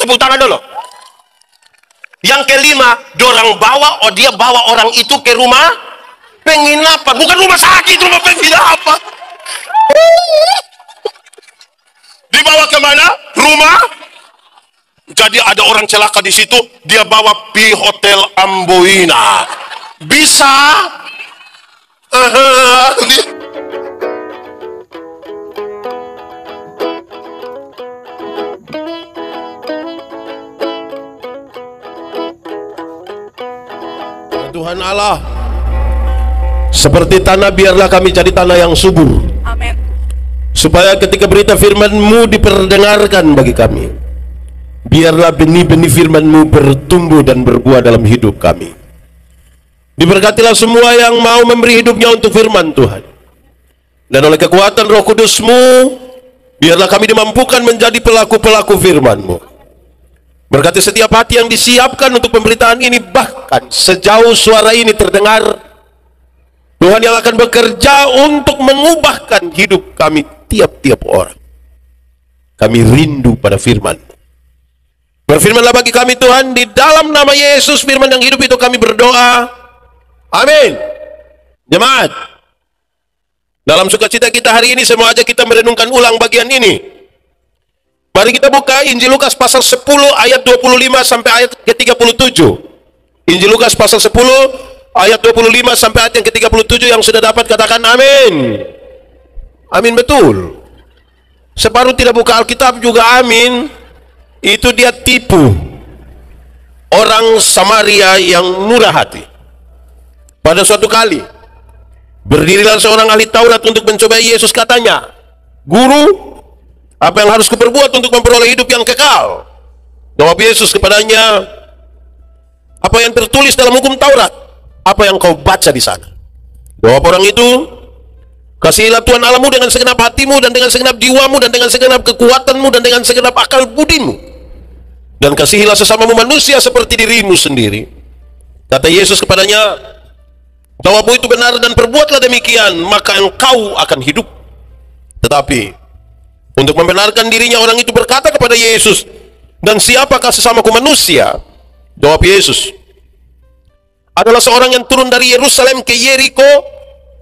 tepuk tangan dulu. Yang kelima, dia bawa orang itu ke rumah penginapan, bukan rumah sakit, rumah penginapan. Dibawa kemana? Rumah. Jadi ada orang celaka di situ, dia bawa pi Hotel Amboina. Bisa? Tuhan Allah, seperti tanah biarlah kami jadi tanah yang subur. Amin. Supaya ketika berita firman-Mu diperdengarkan bagi kami, biarlah benih-benih firman-Mu bertumbuh dan berbuah dalam hidup kami. Diberkatilah semua yang mau memberi hidupnya untuk firman Tuhan. Dan oleh kekuatan Roh Kudus-Mu, biarlah kami dimampukan menjadi pelaku-pelaku firman-Mu. Berkati setiap hati yang disiapkan untuk pemberitaan ini, bahkan sejauh suara ini terdengar, Tuhan yang akan bekerja untuk mengubahkan hidup kami tiap-tiap orang. Kami rindu pada firman. Berfirmanlah bagi kami Tuhan, di dalam nama Yesus firman yang hidup itu kami berdoa. Amin. Jemaat, dalam sukacita kita hari ini, semua aja kita merenungkan ulang bagian ini. Mari kita buka Injil Lukas pasal 10 ayat 25 sampai ayat ke-37. Injil Lukas pasal 10 ayat 25 sampai ayat yang ke-37. Yang sudah dapat katakan amin. Amin, betul. Separuh tidak buka Alkitab juga amin. Itu dia tipu orang Samaria yang murah hati. Pada suatu kali berdirilah seorang ahli Taurat untuk mencobai Yesus. Katanya, "Guru, apa yang harus kuperbuat untuk memperoleh hidup yang kekal?" Jawab Yesus kepadanya, "Apa yang tertulis dalam hukum Taurat? Apa yang kau baca di sana?" Jawab orang itu, "Kasihilah Tuhan Allahmu dengan segenap hatimu, dan dengan segenap jiwamu, dan dengan segenap kekuatanmu, dan dengan segenap akal budimu. Dan kasihilah sesamamu manusia seperti dirimu sendiri." Kata Yesus kepadanya, "Jawabmu itu benar, dan perbuatlah demikian, maka engkau akan hidup." Tetapi untuk membenarkan dirinya, orang itu berkata kepada Yesus, "Dan siapakah sesamaku manusia?" Jawab Yesus, "Adalah seorang yang turun dari Yerusalem ke Yeriko.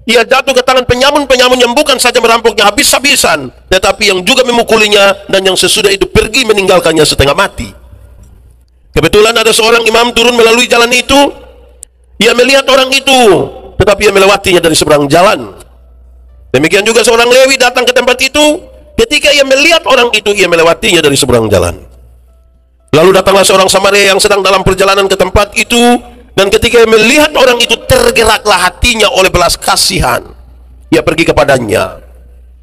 Ia jatuh ke tangan penyamun-penyamun yang bukan saja merampoknya habis-habisan, tetapi yang juga memukulinya, dan yang sesudah itu pergi meninggalkannya setengah mati. Kebetulan ada seorang imam turun melalui jalan itu. Ia melihat orang itu, tetapi ia melewatinya dari seberang jalan. Demikian juga seorang Lewi datang ke tempat itu. Ketika ia melihat orang itu, ia melewatinya dari seberang jalan. Lalu datanglah seorang Samaria yang sedang dalam perjalanan ke tempat itu, dan ketika ia melihat orang itu, tergeraklah hatinya oleh belas kasihan. Ia pergi kepadanya,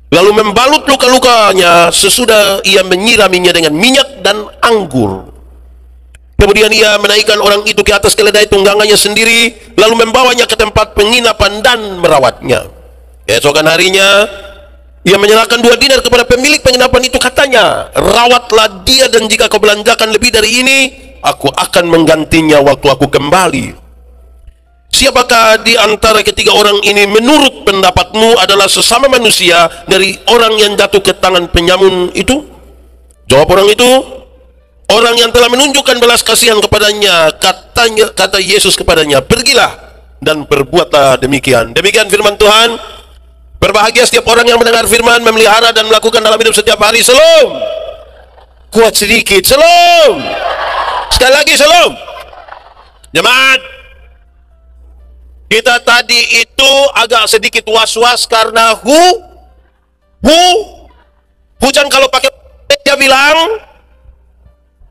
lalu membalut luka-lukanya, sesudah ia menyiraminya dengan minyak dan anggur. Kemudian ia menaikkan orang itu ke atas keledai tunggangannya sendiri, lalu membawanya ke tempat penginapan dan merawatnya. Keesokan harinya, ia menyerahkan 2 dinar kepada pemilik penginapan itu. Katanya, "Rawatlah dia, dan jika kau belanjakan lebih dari ini, aku akan menggantinya waktu aku kembali." Siapakah di antara ketiga orang ini menurut pendapatmu adalah sesama manusia dari orang yang jatuh ke tangan penyamun itu? Jawab orang itu, "Orang yang telah menunjukkan belas kasihan kepadanya." Kata Yesus kepadanya, "Pergilah dan perbuatlah demikian." Demikian firman Tuhan. Berbahagia setiap orang yang mendengar firman, memelihara dan melakukan dalam hidup setiap hari. Shalom. Kuat sedikit. Shalom. Sekali lagi shalom. Jemaat, kita tadi itu agak sedikit was-was karena hujan. Kalau pakai dia bilang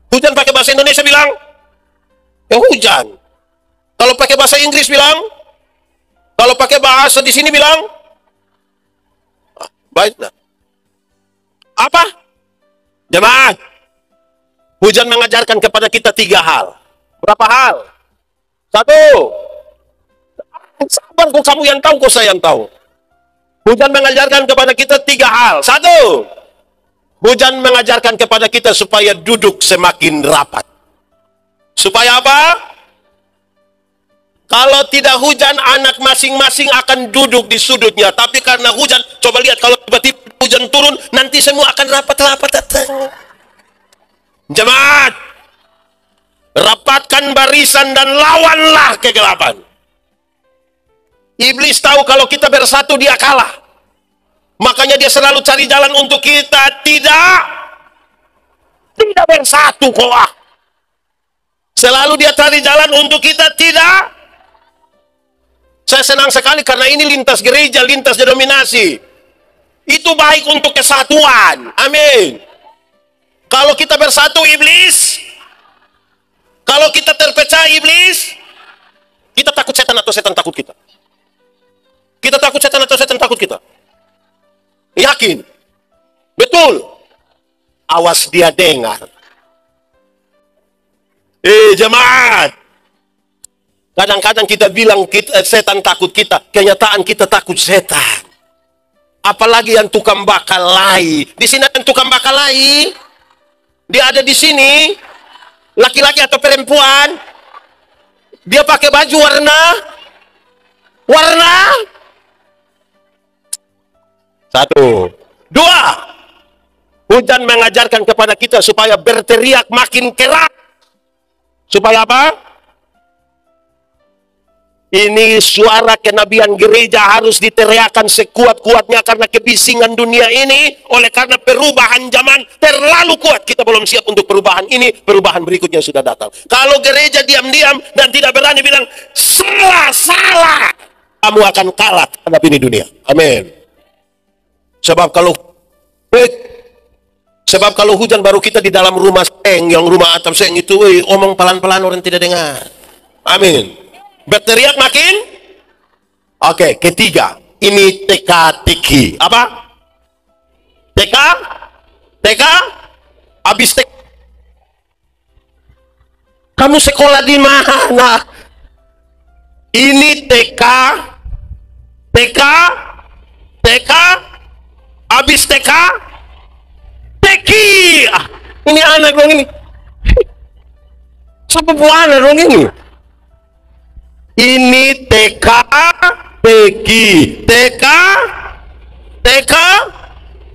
hujan, pakai bahasa Indonesia bilang ya hujan. Kalau pakai bahasa Inggris bilang, kalau pakai bahasa di sini bilang baiklah. Apa? Jemaat, hujan mengajarkan kepada kita 3 hal. Berapa hal? 1. Sabar kok, kamu yang tahu, kok saya yang tahu. Hujan mengajarkan kepada kita 3 hal. 1. Hujan mengajarkan kepada kita supaya duduk semakin rapat. Supaya apa? Kalau tidak hujan, anak masing-masing akan duduk di sudutnya. Tapi karena hujan, coba lihat, kalau tiba-tiba hujan turun, nanti semua akan rapat-rapat. Jemaat, dirikan barisan dan lawanlah kegelapan. Iblis tahu kalau kita bersatu dia kalah. Makanya dia selalu cari jalan untuk kita tidak bersatu kok. Selalu dia cari jalan untuk kita tidak. Saya senang sekali karena ini lintas gereja, lintas denominasi. Itu baik untuk kesatuan. Amin. Kalau kita bersatu iblis, kalau kita terpecah iblis, kita takut setan atau setan takut kita? Kita takut setan atau setan takut kita? Yakin? Betul? Awas dia dengar. Jemaat. Kadang-kadang kita bilang setan takut kita, kenyataan kita takut setan. Apalagi yang tukang bakalai. Di sini ada tukang bakalai. Dia ada di sini. Laki-laki atau perempuan. Dia pakai baju warna. Satu. Dua. Hujan mengajarkan kepada kita supaya berteriak makin keras. Supaya apa? Ini suara kenabian gereja harus diteriakkan sekuat-kuatnya karena kebisingan dunia ini. Oleh karena perubahan zaman terlalu kuat. Kita belum siap untuk perubahan ini. Perubahan berikutnya sudah datang. Kalau gereja diam-diam dan tidak berani bilang salah, kamu akan kalah terhadap ini dunia. Amin. Sebab kalau hujan baru kita di dalam rumah seng, yang rumah atap seng itu, omong pelan-pelan orang tidak dengar. Amin. Berteriak makin. Oke, ketiga. Ini teka-teki. Apa? Teka? Habis TK. Kamu sekolah di mana? Ini TK. Habis TK. Teki. Ini anak dong ini. Siapa buah anak dong ini? Ini TK, teki, TK,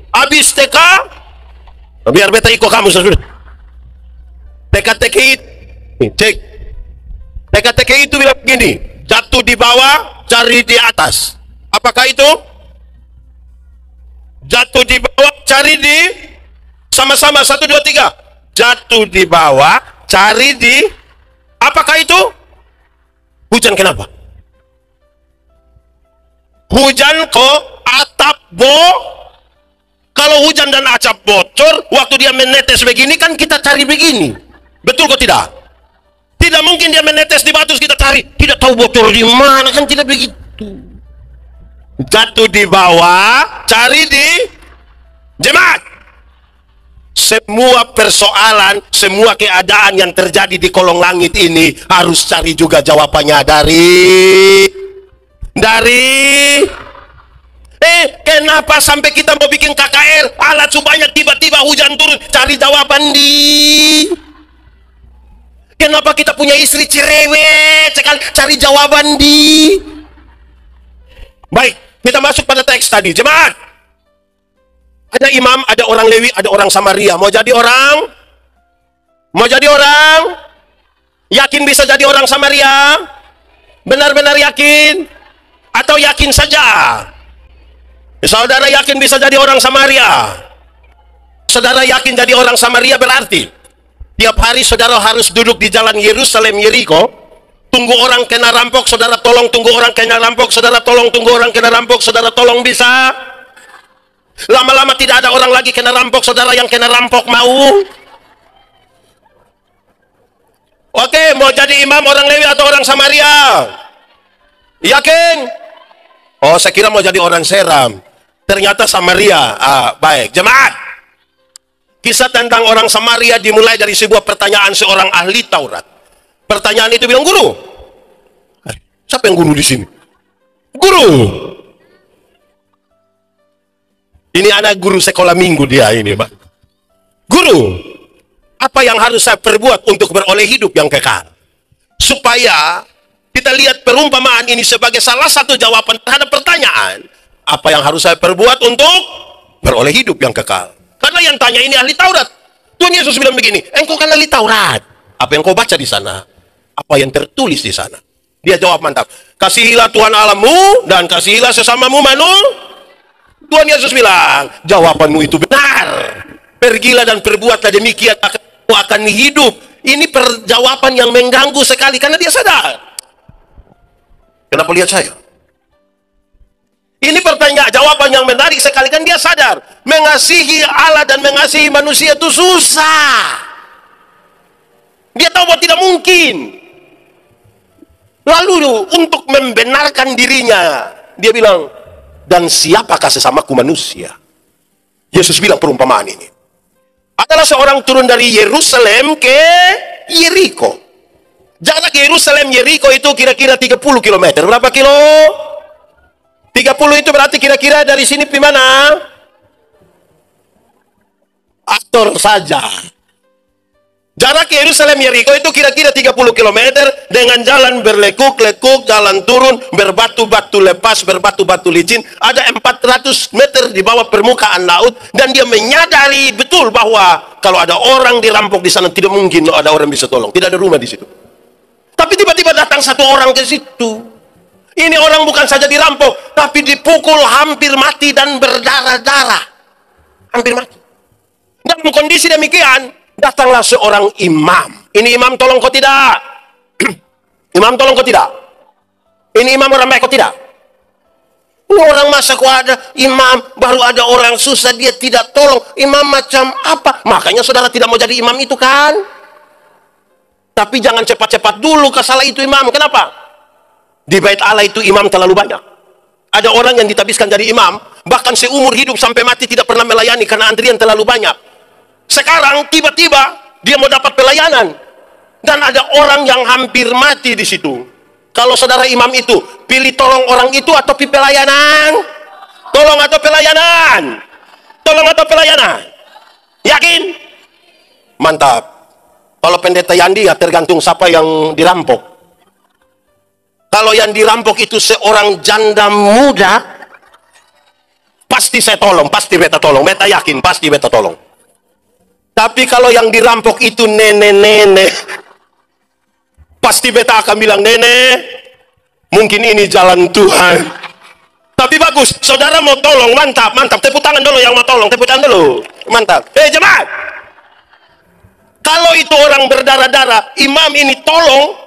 habis TK, biar beta ikut kamu sudah. TK cek. TK itu bilang begini, jatuh di bawah, cari di atas. Apakah itu? Jatuh di bawah, cari di, sama-sama, 1, 2, 3. Jatuh di bawah, cari di, apakah itu? Hujan kenapa? Hujan kok atap kalau hujan dan atap bocor, waktu dia menetes begini kan kita cari begini. Betul kok tidak? Tidak mungkin dia menetes di batu kita cari, tidak tahu bocor di mana, kan tidak begitu. Jatuh di bawah, cari di jemaat. Semua persoalan, semua keadaan yang terjadi di kolong langit ini harus cari juga jawabannya dari kenapa sampai kita mau bikin KKR alat banyak tiba-tiba hujan turun, cari jawaban kenapa kita punya istri cerewet cari jawaban baik, kita masuk pada teks tadi. Jemaat, ada imam, ada orang Lewi, ada orang Samaria. Mau jadi orang? Yakin bisa jadi orang Samaria? Benar-benar yakin? Atau yakin saja? Saudara yakin bisa jadi orang Samaria? Saudara yakin jadi orang Samaria berarti tiap hari saudara harus duduk di jalan Yerusalem, Yeriko, tunggu orang kena rampok, saudara tolong, tunggu orang kena rampok, saudara tolong, tunggu orang kena rampok, saudara tolong, bisa? Lama-lama tidak ada orang lagi kena rampok, saudara yang kena rampok mau? Oke, mau jadi imam orang Lewi atau orang Samaria? Yakin? Oh, saya kira mau jadi orang Seram. Ternyata Samaria. Baik, jemaat. Kisah tentang orang Samaria dimulai dari sebuah pertanyaan seorang ahli Taurat. Pertanyaan itu bilang, guru, siapa yang guru di sini? Guru. Ini anak guru sekolah minggu dia ini, Pak. Guru, apa yang harus saya perbuat untuk beroleh hidup yang kekal? Supaya kita lihat perumpamaan ini sebagai salah satu jawaban terhadap pertanyaan, apa yang harus saya perbuat untuk beroleh hidup yang kekal? Karena yang tanya ini ahli Taurat. Tuhan Yesus bilang begini, engkau kan ahli Taurat. Apa yang kau baca di sana? apa yang tertulis di sana. Dia jawab mantap. Kasihilah Tuhan Allahmu dan kasihilah sesamamu Tuhan Yesus bilang, jawabanmu itu benar. Pergilah dan perbuatlah demikian, akan hidup. Ini perjawaban yang mengganggu sekali karena dia sadar. Kenapa lihat saya? Ini pertanyaan jawaban yang menarik sekali kan dia sadar. Mengasihi Allah dan mengasihi manusia itu susah. Dia tahu bahwa tidak mungkin. Lalu untuk membenarkan dirinya, dia bilang, dan siapakah sesamaku manusia? Yesus bilang perumpamaan ini. Adalah seorang turun dari Yerusalem ke Yeriko. Jarak Yerusalem Yeriko itu kira-kira 30 km. Berapa kilo? 30 itu berarti kira-kira dari sini di mana? Aktor saja. Jarak Yerusalem Yeriko itu kira-kira 30 km dengan jalan berlekuk-lekuk, jalan turun, berbatu-batu lepas, berbatu-batu licin. Ada 400 meter di bawah permukaan laut dan dia menyadari betul bahwa kalau ada orang dirampok di sana tidak mungkin ada orang bisa tolong. Tidak ada rumah di situ. Tapi tiba-tiba datang satu orang ke situ. Ini orang bukan saja dirampok, tapi dipukul hampir mati dan berdarah-darah. Hampir mati. Dalam kondisi demikian, datanglah seorang imam. Ini imam tolong kau tidak? Imam tolong kau tidak? Ini imam orang baik kau tidak? Ini orang masa kau ada imam, baru ada orang susah dia tidak tolong. Imam macam apa? Makanya saudara tidak mau jadi imam itu kan? Tapi jangan cepat-cepat dulu salah itu imam. Kenapa? Di bait Allah itu imam terlalu banyak. Ada orang yang ditabiskan jadi imam, bahkan seumur hidup sampai mati tidak pernah melayani karena antrian terlalu banyak. Sekarang tiba-tiba dia mau dapat pelayanan dan ada orang yang hampir mati di situ. Kalau saudara imam itu pilih tolong orang itu atau pilih pelayanan? Tolong atau pelayanan? Tolong atau pelayanan? Yakin? Mantap. Kalau pendeta Yandi ya tergantung siapa yang dirampok. Kalau yang dirampok itu seorang janda muda, pasti saya tolong, pasti beta tolong, beta yakin pasti beta tolong. Tapi kalau yang dirampok itu nenek-nenek, pasti beta akan bilang, nenek, mungkin ini jalan Tuhan. Tapi bagus, saudara mau tolong, mantap, mantap. Tepuk tangan dulu yang mau tolong, tepuk tangan dulu, mantap. Jemaat, kalau itu orang berdarah-darah, imam ini tolong,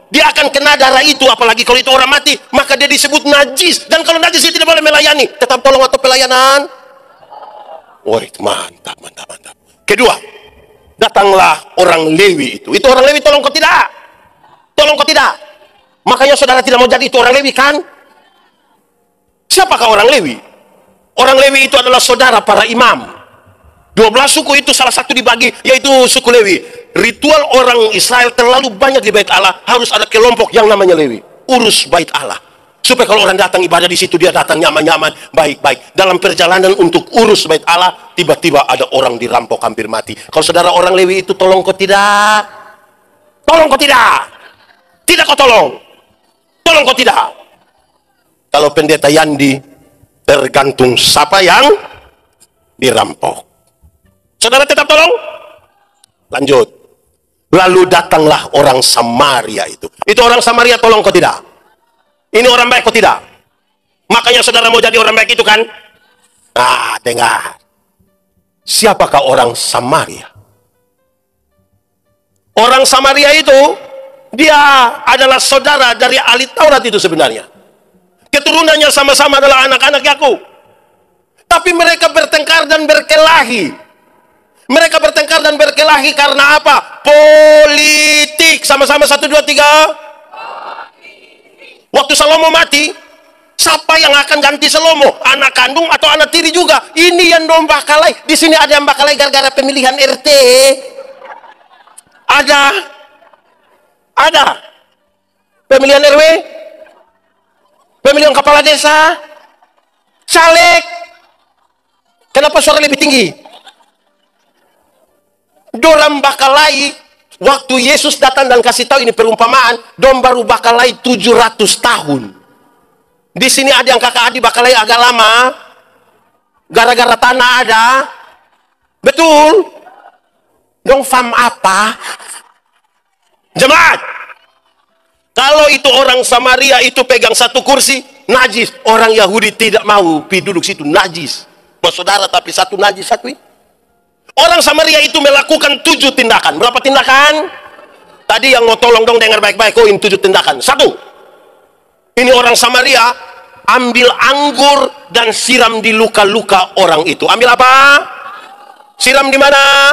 dia akan kena darah itu, apalagi kalau itu orang mati, maka dia disebut najis. Dan kalau najis dia tidak boleh melayani. Tetap tolong atau pelayanan? Wah, mantap, mantap, mantap. Kedua, datanglah orang Lewi itu. Itu orang Lewi tolong kau tidak? Tolong kau tidak? Makanya saudara tidak mau jadi itu orang Lewi kan? Siapakah orang Lewi? Orang Lewi itu adalah saudara para imam. 12 suku itu salah satu dibagi, yaitu suku Lewi. Ritual orang Israel terlalu banyak di bait Allah, harus ada kelompok yang namanya Lewi. Urus bait Allah. Supaya kalau orang datang ibadah di situ, dia datang nyaman-nyaman, baik-baik. Dalam perjalanan untuk urus bait Allah, tiba-tiba ada orang dirampok hampir mati. Kalau saudara orang Lewi itu tolong kau tidak? Tolong kau tidak? Tidak kau tolong? Tolong kau tidak? Kalau pendeta Yandi, tergantung siapa yang dirampok. Saudara tetap tolong? Lanjut. Lalu datanglah orang Samaria itu. Itu orang Samaria tolong kau tidak? Ini orang baik kau tidak? Makanya saudara mau jadi orang baik itu kan? Nah, dengar. Siapakah orang Samaria? Orang Samaria itu, dia adalah saudara dari ahli Taurat itu sebenarnya. Keturunannya sama-sama adalah anak-anak Yakub. Tapi mereka bertengkar dan berkelahi. Mereka bertengkar dan berkelahi karena apa? Politik. Sama-sama 1, 2, 3. Waktu Salomo mati, siapa yang akan ganti Salomo? Anak kandung atau anak tiri juga? Ini yang domba kalai. Di sini ada yang bakalai gara-gara pemilihan RT. Ada. Pemilihan RW. Pemilihan kepala desa. Caleg. Kenapa suara lebih tinggi? Dorang bakalai, waktu Yesus datang dan kasih tahu ini perumpamaan, dom baru bakalai 700 tahun. Di sini ada yang kakak adik bakalai agak lama, gara-gara tanah ada. Betul? Dong fam apa? Jemaat, Kalau itu orang Samaria itu pegang satu kursi, najis. Orang Yahudi tidak mau pergi duduk situ, najis. Mau saudara tapi satu najis satu. Orang Samaria itu melakukan 7 tindakan. Berapa tindakan? Tadi yang mau tolong dong dengar baik-baik. Oh, ini 7 tindakan. 1. Ini orang Samaria ambil anggur dan siram di luka-luka orang itu. Ambil apa? Siram di mana?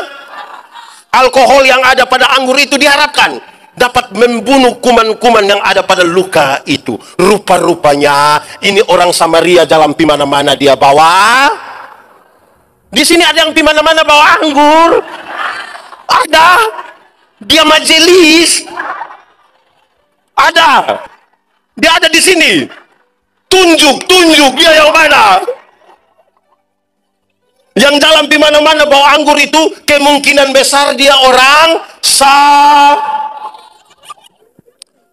Alkohol yang ada pada anggur itu diharapkan dapat membunuh kuman-kuman yang ada pada luka itu. Rupa-rupanya ini orang Samaria jalan di mana-mana dia bawa. Di sini ada yang di mana-mana bawa anggur. Ada. Dia majelis. Ada. Dia ada di sini. Tunjuk dia yang mana? Yang jalan di mana-mana bawa anggur itu kemungkinan besar dia orang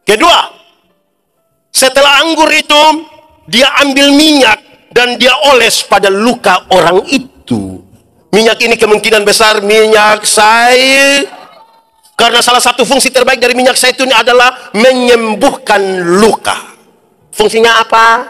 Kedua, setelah anggur itu dia ambil minyak dan dia oles pada luka orang itu. Minyak ini kemungkinan besar minyak zaitun. Karena salah satu fungsi terbaik dari minyak zaitun adalah menyembuhkan luka. Fungsinya apa?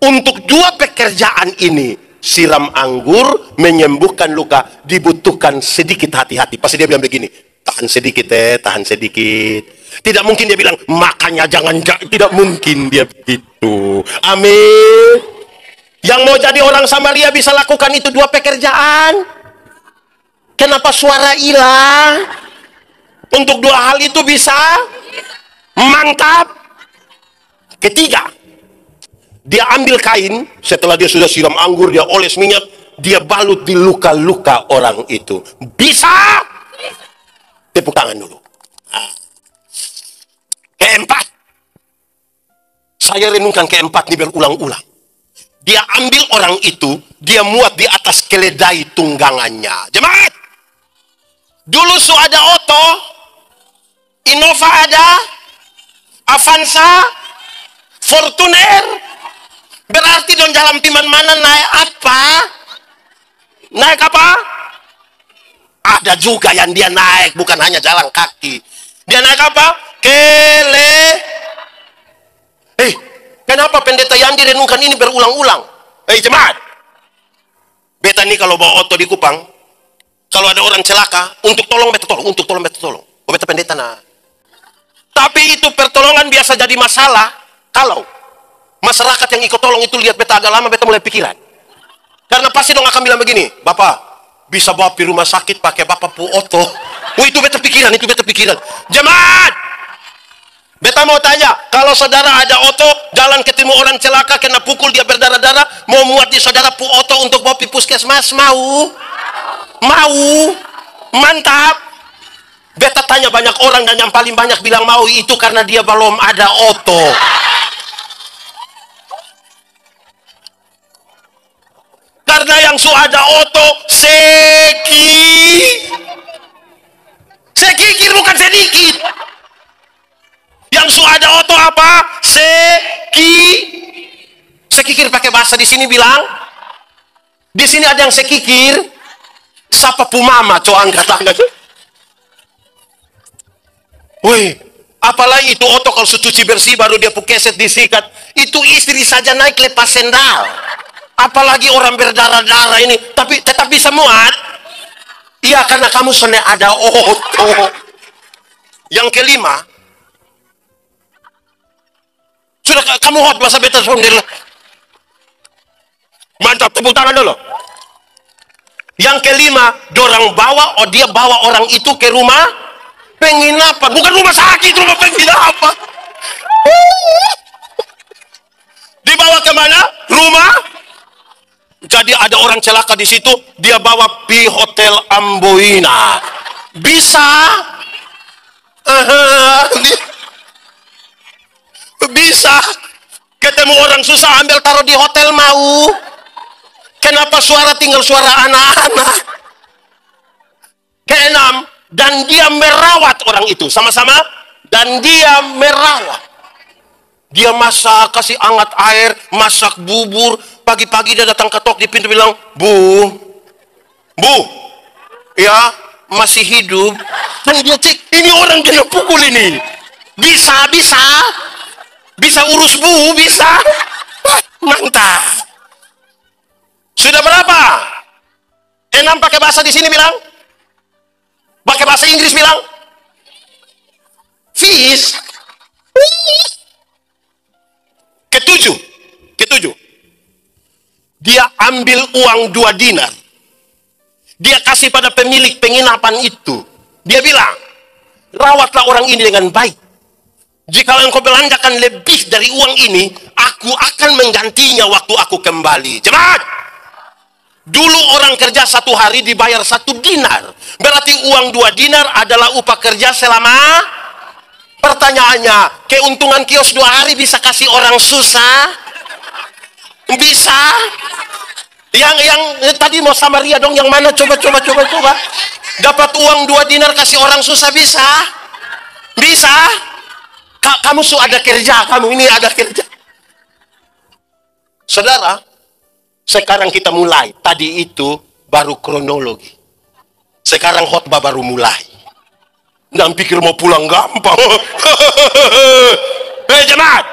Untuk 2 pekerjaan ini, siram anggur, menyembuhkan luka, dibutuhkan sedikit hati-hati. Pasti dia bilang begini, tahan sedikit tahan sedikit. Tidak mungkin dia bilang, makanya jangan, tidak mungkin dia begitu. Amin. Yang mau jadi orang Samaria bisa lakukan itu 2 pekerjaan. Kenapa suara hilang? Untuk 2 hal itu bisa? Mantap. Ketiga, dia ambil kain, setelah dia sudah siram anggur, dia oles minyak, dia balut di luka-luka orang itu. Bisa? Tepuk tangan dulu. Keempat, saya renungkan keempat ini berulang-ulang. Dia ambil orang itu, dia muat di atas keledai tunggangannya. Jemaat, dulu ada Otto, Innova ada, Avanza, Fortuner. Berarti dong jalan timan mana naik apa? Naik apa? Ada juga yang dia naik, bukan hanya jalan kaki. Dia naik apa? Kenapa pendeta Yandi renungkan ini berulang-ulang? Jemaat, beta nih kalau bawa Otto di Kupang, kalau ada orang celaka, untuk tolong beta tolong. Oh, beta pendeta nah. Tapi itu pertolongan biasa jadi masalah kalau masyarakat yang ikut tolong itu lihat beta agak lama, beta mulai pikiran. Karena pasti dong akan bilang begini, Bapak bisa bawa pergi rumah sakit pakai Bapak pu Otto. Oh, itu beta pikiran. Jemaat, beta mau tanya, kalau saudara ada Otto, jalan ketemu orang celaka, kena pukul, dia berdarah-darah, mau muat di saudara pu Otto untuk bawa pergi puskesmas, mau? Mantap. Beta tanya banyak orang dan yang paling banyak bilang mau, itu karena dia belum ada Otto. Karena yang sudah ada Otto, sekikir bukan sedikit. Yang sudah ada Otto apa? Sekikir pakai bahasa di sini bilang. Di sini ada yang sekikir. Sapa pumama, angkat tangan. Woi, apalagi itu Otto kalau cuci bersih baru dia pukeset disikat. Itu istri saja naik lepas sendal. Apalagi orang berdarah-darah ini, tapi tetap bisa muat. Iya, karena kamu sudah ada Otto. Yang kelima, sudah kamu hot bahasa beta sendiri. Mantap, tepuk tangan dulu. Yang kelima, dia bawa orang itu ke rumah penginapan, bukan rumah sakit, rumah penginapan. Dibawa kemana? Rumah. Jadi ada orang celaka di situ, dia bawa pi Hotel Amboina. Bisa? Bisa. Ketemu orang susah, ambil taruh di hotel, mau? Kenapa tinggal suara anak-anak? Keenam, dan dia merawat orang itu sama-sama, dan dia merawat. Dia masak, kasih hangat air, masak bubur. Pagi-pagi dia datang ketok di pintu bilang, Bu, ya, masih hidup. Dan dia cek, ini orang kena pukul ini. Bisa urus bu, bisa. Mantap. Sudah berapa? 6 pakai bahasa di sini bilang. Pakai bahasa Inggris bilang. Fish. Ketujuh. Dia ambil uang 2 dinar. Dia kasih pada pemilik penginapan itu. Dia bilang, rawatlah orang ini dengan baik. Jika engkau belanjakan lebih dari uang ini, aku akan menggantinya waktu aku kembali. Cepat! Dulu orang kerja 1 hari dibayar 1 dinar. Berarti uang 2 dinar adalah upah kerja selama. Pertanyaannya, keuntungan kios 2 hari bisa kasih orang susah? Bisa. Yang tadi mau Samaria dong, yang mana? Coba. Dapat uang 2 dinar kasih orang susah bisa? Bisa. Kamu ada kerja, kamu ini ada kerja. Saudara, sekarang kita mulai. Tadi itu baru kronologi. Sekarang khotbah baru mulai. Dan pikir mau pulang gampang. Hei jemaat,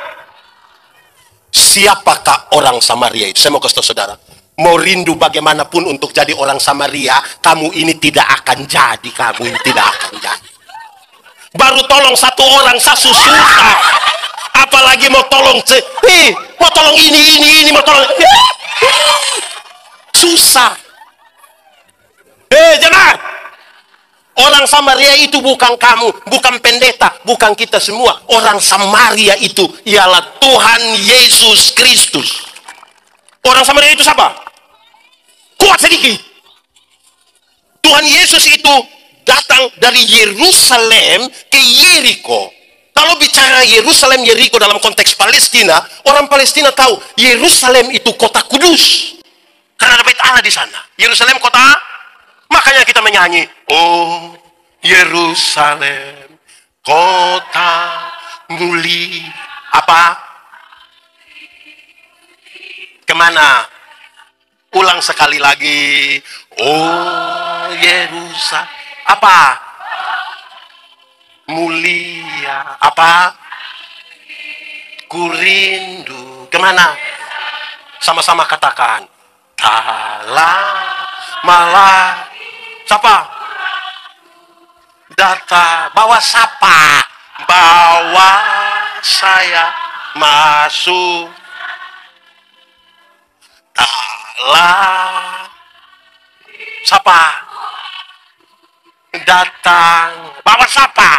siapakah orang Samaria itu? Saya mau kasih tahu saudara, mau rindu bagaimanapun untuk jadi orang Samaria, kamu ini tidak akan jadi. Baru tolong 1 orang susah, apalagi mau tolong mau tolong ini mau tolong susah. Jemaat, orang Samaria itu bukan kamu, bukan pendeta, bukan kita semua. Orang Samaria itu ialah Tuhan Yesus Kristus. Orang Samaria itu siapa? Kuat sedikit. Tuhan Yesus itu datang dari Yerusalem ke Yeriko. Kalau bicara Yerusalem, Yeriko dalam konteks Palestina, orang Palestina tahu Yerusalem itu kota kudus. Karena ada bait Allah di sana. Yerusalem kota. Makanya kita menyanyi, oh Yerusalem, kota mulia. Apa? Kemana? Ulang sekali lagi. Oh Yerusalem. Apa? Mulia. Apa? Kurindu. Kemana? Sama-sama katakan. Malah. Siapa? Data. Bawa siapa? Bawa saya masuk. Siapa? Datang. Bawa siapa?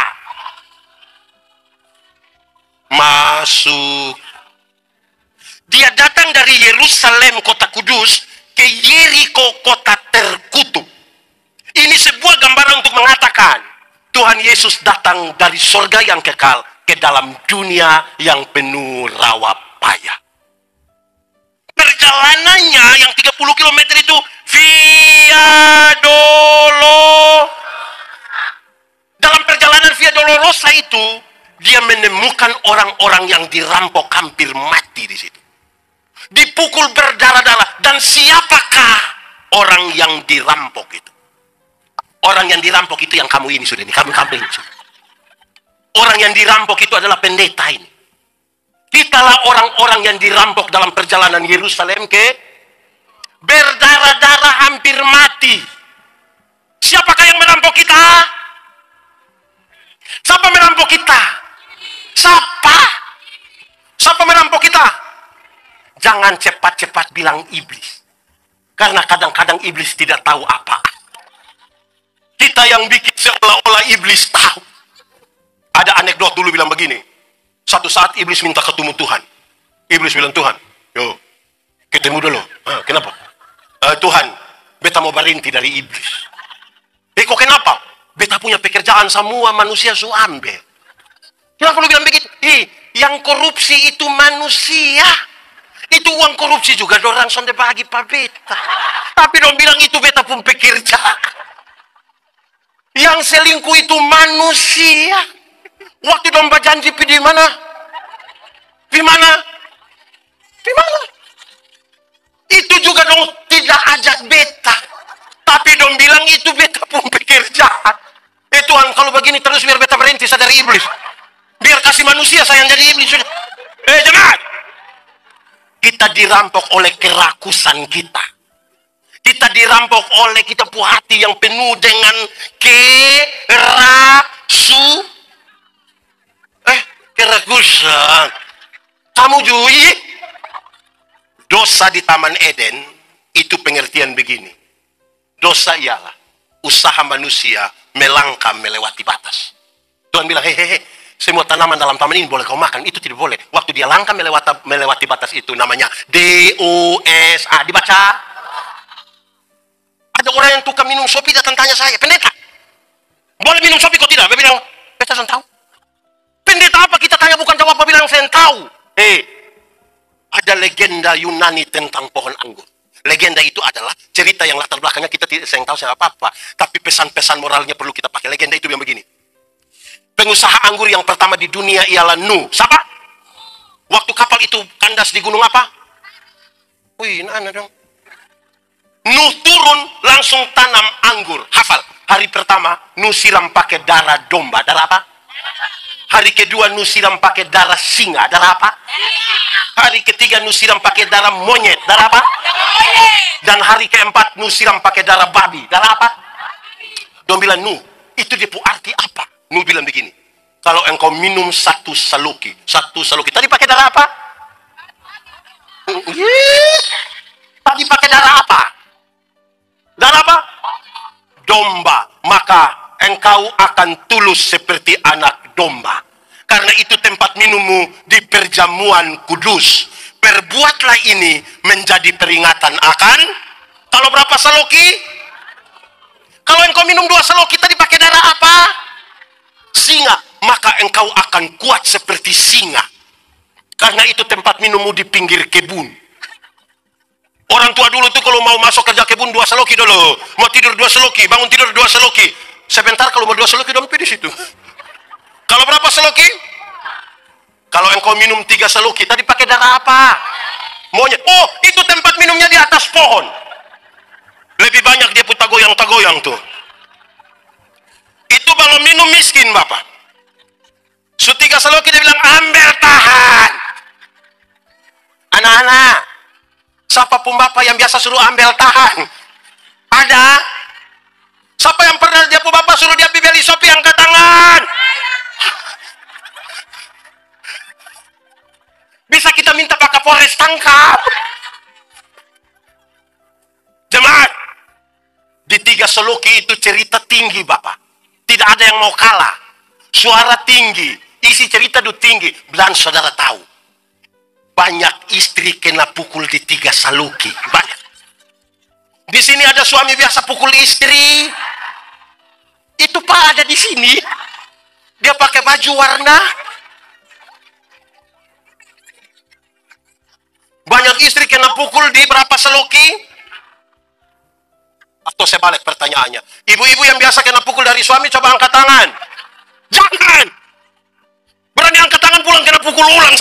Masuk. Dia datang dari Yerusalem kota kudus ke Yeriko kota terkutuk. Ini sebuah gambaran untuk mengatakan Tuhan Yesus datang dari surga yang kekal ke dalam dunia yang penuh rawa payah. Perjalanannya yang 30 km itu Via Dolorosa. Dalam perjalanan Via Dolorosa itu dia menemukan orang-orang yang dirampok hampir mati di situ. Dipukul berdarah-darah. Dan siapakah orang yang dirampok itu? Orang yang dirampok itu yang kamu ini sudah ini. Kamu ini sudah. Orang yang dirampok itu adalah pendeta ini. Kitalah orang-orang yang dirampok dalam perjalanan Yerusalem ke berdarah-darah hampir mati. Siapakah yang merampok kita? Siapa merampok kita? Siapa merampok kita? Jangan cepat-cepat bilang iblis. Karena kadang-kadang iblis tidak tahu apa. Kita yang bikin seolah-olah iblis tahu. Ada anekdot dulu bilang begini. Satu saat iblis minta ketemu Tuhan. Iblis bilang, Tuhan, yo, ketemu dulu. Kenapa? Tuhan, beta mau berhenti dari iblis. Kok kenapa? Beta punya pekerjaan semua manusia su ambil. Kenapa lu bilang begitu? Yang korupsi itu manusia. Itu uang korupsi juga dorang sonde bagi pak beta. Tapi dong bilang itu beta pun pekerja. Yang selingkuh itu manusia. Waktu dong berjanji di mana? Di mana? Itu juga dong tidak ajak beta. Tapi dong bilang itu beta pun pikir jahat. Tuhan, kalau begini terus biar beta berhenti sadari iblis. Biar kasih manusia saya yang jadi iblis. Jemaat, kita dirampok oleh kerakusan kita. Kita dirampok oleh kita punya hati yang penuh dengan kerakusan. Kamu Jui, dosa di Taman Eden itu pengertian begini. Dosa ialah usaha manusia melangkah melewati batas. Tuhan bilang, hehehe, semua tanaman dalam taman ini boleh kau makan, itu tidak boleh. Waktu dia langkah melewati batas itu, namanya DOSA. Dibaca. Ada orang yang tukang minum sopi datang tanya saya, pendeta, boleh minum sopi kok tidak? Saya bilang, beta saya tahu. Pendeta apa kita tanya bukan jawab, bilang saya tahu. Ada legenda Yunani tentang pohon anggur. Legenda itu adalah cerita yang latar belakangnya kita tidak tahu apa-apa, tapi pesan-pesan moralnya perlu kita pakai. Legenda itu yang begini. Pengusaha anggur yang pertama di dunia ialah Nuh. Siapa? Waktu kapal itu kandas di gunung apa? Wih, nah dong. Nuh turun langsung tanam anggur. Hafal. Hari pertama Nuh siram pakai darah domba. Darah apa? Hari kedua Nuh siram pakai darah singa. Darah apa? Hari ketiga Nuh siram pakai darah monyet. Darah apa? Dan hari keempat Nuh siram pakai darah babi. Darah apa? Dong bilang, Nuh, itu dia arti apa? Nuh bilang begini, kalau engkau minum satu saluki tadi pakai darah apa? Tadi pakai darah apa? Darah apa? Domba. Maka engkau akan tulus seperti anak domba. Karena itu tempat minummu di perjamuan kudus. Perbuatlah ini menjadi peringatan akan. Kalau berapa saluki? Kalau engkau minum 2 saluki tadi pakai darah apa? Singa, maka engkau akan kuat seperti singa. Karena itu tempat minummu di pinggir kebun. Orang tua dulu tuh kalau mau masuk kerja kebun 2 saluki dulu. Mau tidur 2 saluki, bangun tidur 2 saluki. Sebentar kalau mau 2 saluki dompet di situ. Kalau berapa saluki? Kalau engkau minum 3 saluki, tadi pakai darah apa? Monyet. Oh, itu tempat minumnya di atas pohon. Lebih banyak dia putar goyang-goyang tuh. Itu kalau minum miskin Bapak. 3 saluki dia bilang, ambil tahan. Anak-anak, siapapun Bapak yang biasa suruh ambil tahan? Ada? Siapa yang pernah dia pun Bapak suruh dia beli sopi angkat tangan? Bisa kita minta Pak Kapolres tangkap. Jemaat, di 3 saluki itu cerita tinggi Bapak. Tidak ada yang mau kalah. Suara tinggi, isi cerita itu tinggi. Dan saudara tahu, banyak istri kena pukul di 3 saluki. Banyak. Di sini ada suami biasa pukul istri. Itu Pak ada di sini. Dia pakai baju warna. Banyak istri kena pukul di berapa saluki? Atau saya balik pertanyaannya. Ibu-ibu yang biasa kena pukul dari suami, coba angkat tangan. Jangan! Berani angkat tangan pulang kena pukul ulang.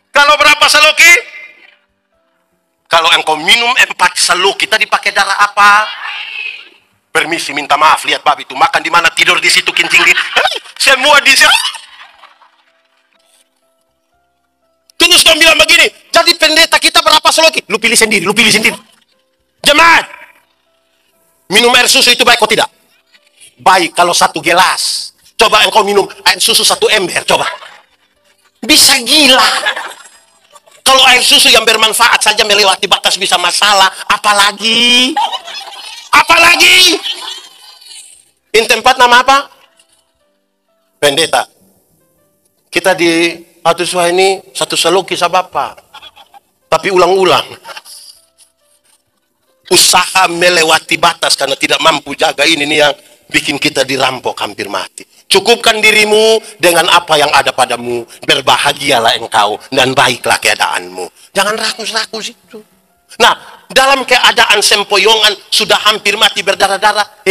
Kalau berapa saluki? Kalau engkau minum 4 saluki, tadi pakai darah apa? Permisi, minta maaf, lihat babi itu makan di mana, tidur di situ, kencing di semua di situ. Terus kau bilang begini, jadi pendeta kita berapa saluki? Lu pilih sendiri, lu pilih sendiri. Jemaat, minum air susu itu baik atau tidak? Baik kalau 1 gelas. Coba engkau minum air susu 1 ember, coba. Bisa gila. Kalau air susu yang bermanfaat saja melewati batas bisa masalah, apalagi? Apalagi? In tempat nama apa? Pendeta. Kita di Atuswa ini 1 saluki sama Bapak. Tapi ulang-ulang. Usaha melewati batas karena tidak mampu jaga ini nih yang bikin kita dirampok hampir mati. Cukupkan dirimu dengan apa yang ada padamu. Berbahagialah engkau dan baiklah keadaanmu. Jangan rakus-rakus itu. Nah, dalam keadaan sempoyongan sudah hampir mati berdarah-darah.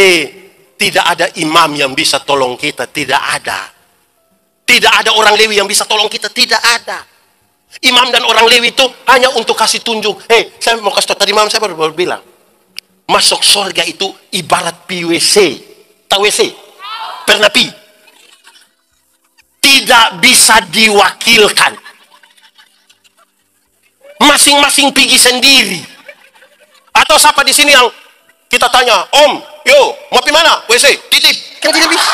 Tidak ada imam yang bisa tolong kita. Tidak ada. Tidak ada orang Lewi yang bisa tolong kita. Tidak ada. Imam dan orang Lewi itu hanya untuk kasih tunjuk. Saya mau kasih tahu, tadi malam saya baru bilang, masuk surga itu ibarat PWC. Tahu WC? Pernah pi? Tidak bisa diwakilkan. Masing-masing pergi sendiri. Atau siapa di sini yang kita tanya, Om, yo, mau pergi mana? WC, titip. Kan tidak bisa.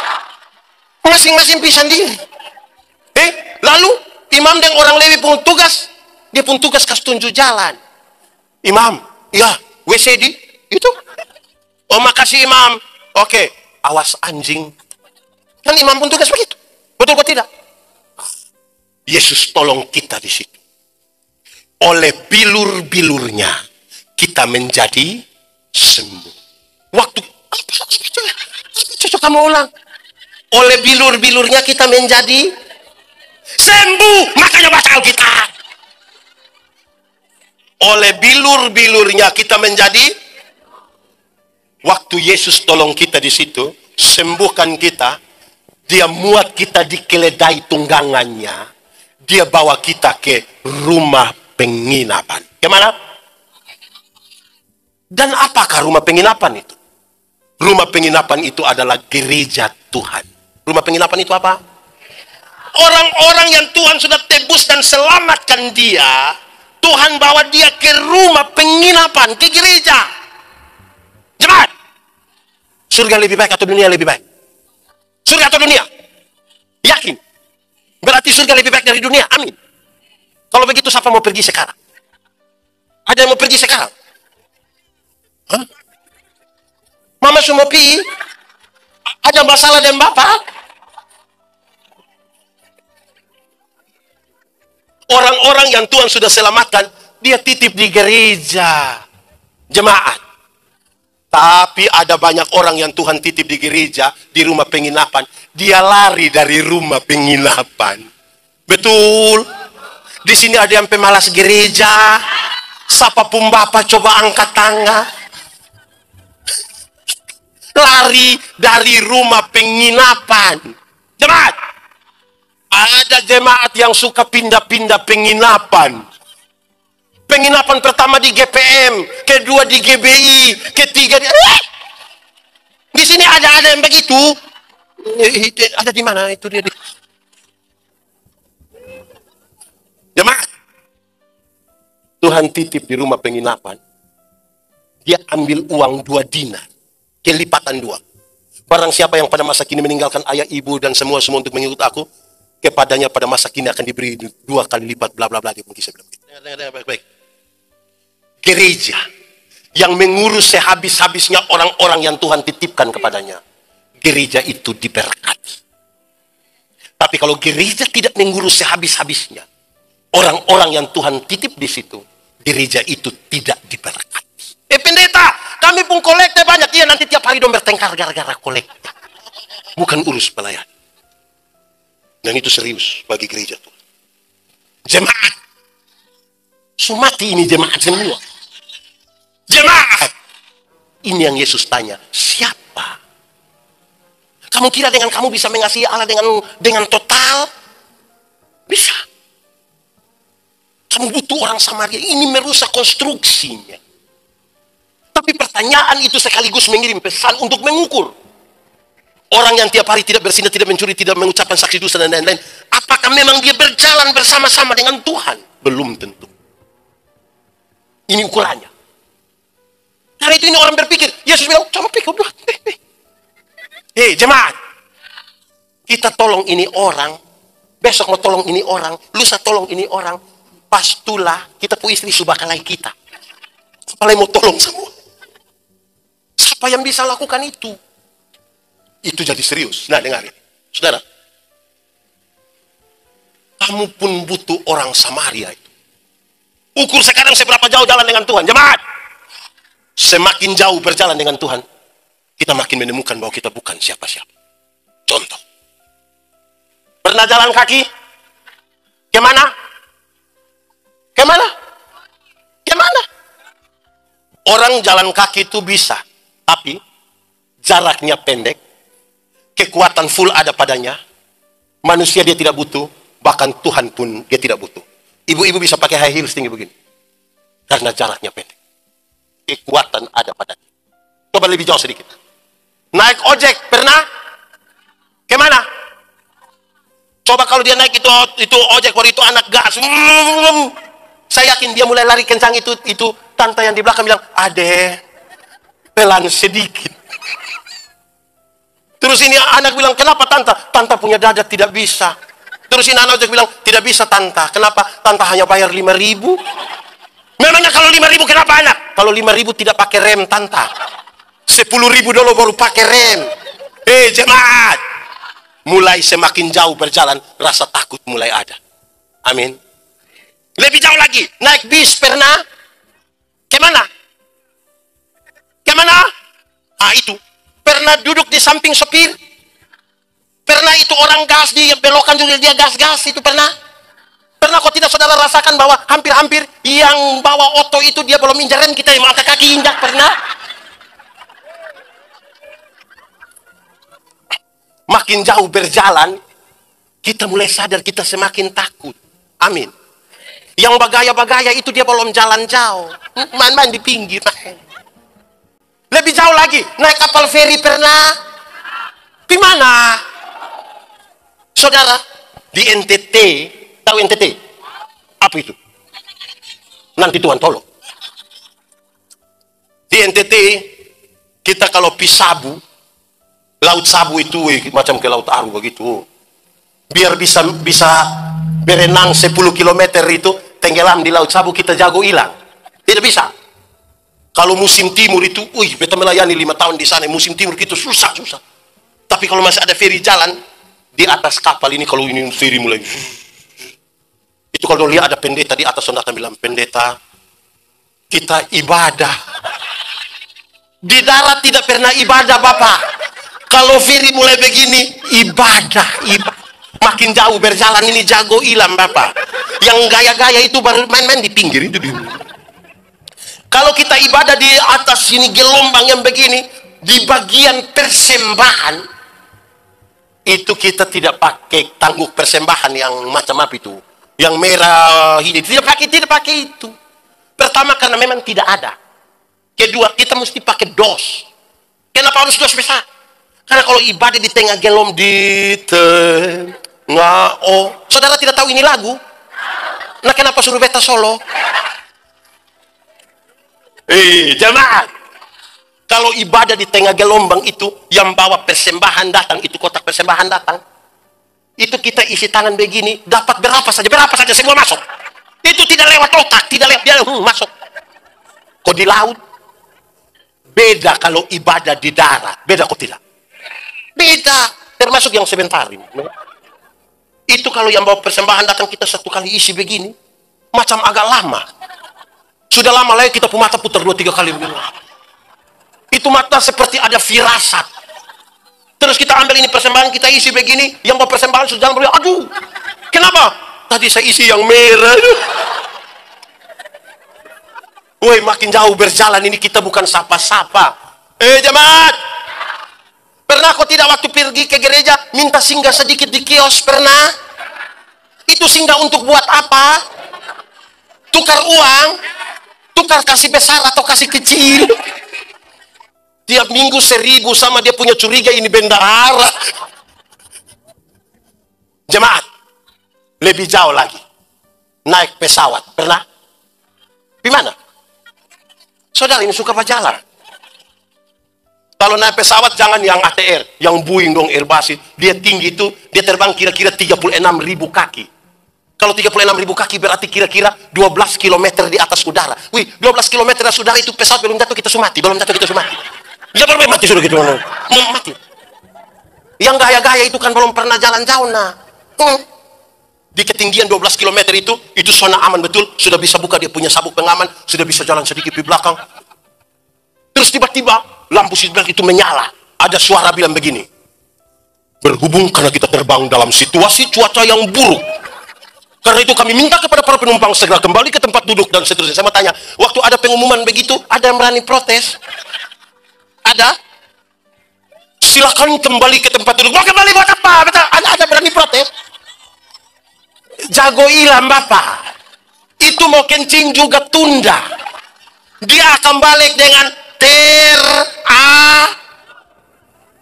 Masing-masing pergi sendiri. Lalu imam dan orang Lewi pun tugas, dia pun tugas kasih tunjuk jalan. Imam, ya, WC di itu. Oh, makasih imam. Oke, awas anjing. Kan imam pun tugas begitu. Betul atau tidak? Yesus tolong kita di situ. Oleh bilur-bilurnya kita menjadi sembuh. Waktu kamu ulang. Oleh bilur-bilurnya kita menjadi sembuh. Makanya baca Alkitab. Oleh bilur-bilurnya kita menjadi. Waktu Yesus tolong kita di situ, sembuhkan kita, dia muat kita di keledai tunggangannya, dia bawa kita ke rumah penginapan. Kemana? Dan apakah rumah penginapan itu? Rumah penginapan itu adalah gereja Tuhan. Rumah penginapan itu apa? Orang-orang yang Tuhan sudah tebus dan selamatkan dia, Tuhan bawa dia ke rumah penginapan, ke gereja. Jemaat, surga lebih baik atau dunia lebih baik? Surga atau dunia? Yakin? Berarti surga lebih baik dari dunia? Amin. Kalau begitu siapa mau pergi sekarang? Ada yang mau pergi sekarang? Hah? Mama semua pergi? Ada masalah dengan bapak? Orang-orang yang Tuhan sudah selamatkan, dia titip di gereja. Jemaat. Tapi ada banyak orang yang Tuhan titip di gereja, di rumah penginapan. Dia lari dari rumah penginapan. Betul. Di sini ada yang pemalas gereja. Siapapun bapak coba angkat tangan. Lari dari rumah penginapan. Jemaat. Ada jemaat yang suka pindah-pindah penginapan. Penginapan pertama di GPM, kedua di GBI, ketiga di sini ada yang begitu. Ada di mana itu dia? Jemaat, Tuhan titip di rumah penginapan. Dia ambil uang 2 dinar, kelipatan 2. Barang siapa yang pada masa kini meninggalkan ayah ibu dan semua untuk mengikut aku, kepadanya pada masa kini akan diberi 2 kali lipat, bla bla bla. Dia mungkin sebelum itu. Dengar baik-baik. Gereja yang mengurus sehabis-habisnya orang-orang yang Tuhan titipkan kepadanya, gereja itu diberkati. Tapi kalau gereja tidak mengurus sehabis-habisnya orang-orang yang Tuhan titip di situ, gereja itu tidak diberkati. Pendeta, kami pun kolekte banyak. Iya, nanti tiap hari dong bertengkar gara-gara kolekte. Bukan urus pelayan. Dan itu serius bagi gereja Tuhan. Jemaat. Sumati ini jemaat semua. Jemaat. Ini yang Yesus tanya, siapa? Kamu kira dengan kamu bisa mengasihi Allah dengan total? Bisa. Kamu butuh orang Samaria. Ini merusak konstruksinya. Tapi pertanyaan itu sekaligus mengirim pesan untuk mengukur. Orang yang tiap hari tidak berzina, tidak mencuri, tidak mengucapkan saksi dusta dan lain-lain. Apakah memang dia berjalan bersama-sama dengan Tuhan? Belum tentu. Ini ukurannya. Karena itu ini orang berpikir, Yesus bilang, coba pikir. Hei jemaat, kita tolong ini orang, besok mau tolong ini orang, lusa tolong ini orang, pastulah kita pu istri subakalai kita. Apalagi mau tolong semua. Siapa yang bisa lakukan itu? Itu jadi serius. Nah dengar ini, saudara. Kamu pun butuh orang Samaria itu. Ukur sekarang seberapa jauh jalan dengan Tuhan. Jemaat, semakin jauh berjalan dengan Tuhan, kita makin menemukan bahwa kita bukan siapa-siapa. Contoh, pernah jalan kaki? Kemana? Kemana? Kemana? Orang jalan kaki itu bisa, tapi jaraknya pendek, kekuatan full ada padanya, manusia dia tidak butuh, bahkan Tuhan pun dia tidak butuh. Ibu-ibu bisa pakai high heels tinggi begini. Karena jaraknya pendek. Kekuatan ada pada dia. Coba lebih jauh sedikit. Naik ojek, pernah? Kemana? Coba kalau dia naik itu ojek, waktu itu anak gas. Saya yakin dia mulai lari kencang itu tante yang di belakang bilang, "Ade, pelan sedikit." Terus ini anak bilang, "Kenapa tante?" "Tante punya dada tidak bisa." Terus ini anak ojek bilang, "Tidak bisa tante." "Kenapa?" "Tante hanya bayar 5.000. Memangnya kalau 5.000 kenapa anak? Kalau 5.000 tidak pakai rem tante. 10.000 dulu baru pakai rem. Jemaat. Mulai semakin jauh berjalan, rasa takut mulai ada. Amin. Lebih jauh lagi, naik bis pernah? Kemana? Kemana? Itu. Pernah duduk di samping sopir? Pernah itu orang gas, di belokan juga dia gas-gas, itu pernah? Pernah kok tidak saudara rasakan bahwa hampir-hampir yang bawa oto itu dia belum injak rem, kita yang angkat kaki injak, pernah? Makin jauh berjalan, kita mulai sadar kita semakin takut. Amin. Yang bagaya-bagaya itu dia belum jalan jauh. Main-main di pinggir. Lebih jauh lagi, naik kapal feri pernah? Di mana? Saudara, di NTT, tahu NTT? Apa itu? Nanti Tuhan tolong. Di NTT, kita kalau pisabu, Laut Sabu itu macam ke Laut Aru begitu. Biar bisa berenang 10 km itu tenggelam di Laut Sabu, kita jago hilang. Tidak bisa. Kalau musim timur itu, beta melayani 5 tahun di sana, musim timur itu susah. Tapi kalau masih ada feri jalan di atas kapal ini, kalau ini feri mulai itu, kalau lihat ada pendeta di atas, saudara bilang, "Pendeta, kita ibadah." Di darat tidak pernah ibadah, Bapak. Kalau feri mulai begini, ibadah. Makin jauh berjalan ini jago hilang, Bapak. Yang gaya-gaya itu baru main-main di pinggir itu. Kalau kita ibadah di atas sini gelombang yang begini, di bagian persembahan, itu kita tidak pakai tangguk persembahan yang macam apa itu, yang merah, hijau. Tidak pakai itu. Pertama, karena memang tidak ada. Kedua, kita mesti pakai dos. Kenapa harus dos besar? Karena kalau ibadah di tengah gelom di tengah, saudara tidak tahu ini lagu? Nah, kenapa suruh beta solo? Jemaat, kalau ibadah di tengah gelombang itu, yang bawa persembahan datang, itu kotak persembahan datang, itu kita isi tangan begini, dapat berapa saja semua masuk. Itu tidak lewat otak, tidak lewat dia, masuk. Kok di laut? Beda kalau ibadah di darat, beda kok tidak? Beda, termasuk yang sebentar ini. Itu kalau yang bawa persembahan datang, kita satu kali isi begini, macam agak lama. Sudah lama lagi kita mata putar 2-3 kali begini. Itu mata seperti ada firasat. Terus kita ambil ini persembahan, kita isi begini, yang bawa persembahan sudah jalan, aduh, kenapa? Tadi saya isi yang merah. Woi, makin jauh berjalan ini kita bukan sapa-sapa. Jemaat, pernah kok tidak waktu pergi ke gereja minta singgah sedikit di kios? Pernah? Itu singgah untuk buat apa? Tukar uang? Tukar kasih besar atau kasih kecil? Tiap minggu 1.000 sama dia punya curiga ini bendahara. Jemaat, lebih jauh lagi, naik pesawat. Pernah? Di mana? Saudara ini suka berjalan. Kalau naik pesawat jangan yang ATR, yang Boeing dong, Airbus. Dia tinggi itu, dia terbang kira-kira 36.000 kaki. Kalau 36.000 kaki berarti kira-kira 12 km di atas udara. 12 km di atas udara itu pesawat belum jatuh kita sumati, Ya baru mati sudah gitu. Mati. Yang gaya-gaya itu kan belum pernah jalan jauh Di ketinggian 12 km itu zona aman betul, sudah bisa buka dia punya sabuk pengaman, sudah bisa jalan sedikit di belakang. Terus tiba-tiba lampu signal itu menyala. Ada suara bilang begini, "Berhubung karena kita terbang dalam situasi cuaca yang buruk, karena itu kami minta kepada para penumpang segera kembali ke tempat duduk," dan seterusnya. Saya mau tanya, waktu ada pengumuman begitu, ada yang berani protes? Ada? Silakan kembali ke tempat duduk. Mau kembali buat apa? Ada berani protes? Jago hilang, Bapak. Begitu mau kencing juga tunda. Dia akan balik dengan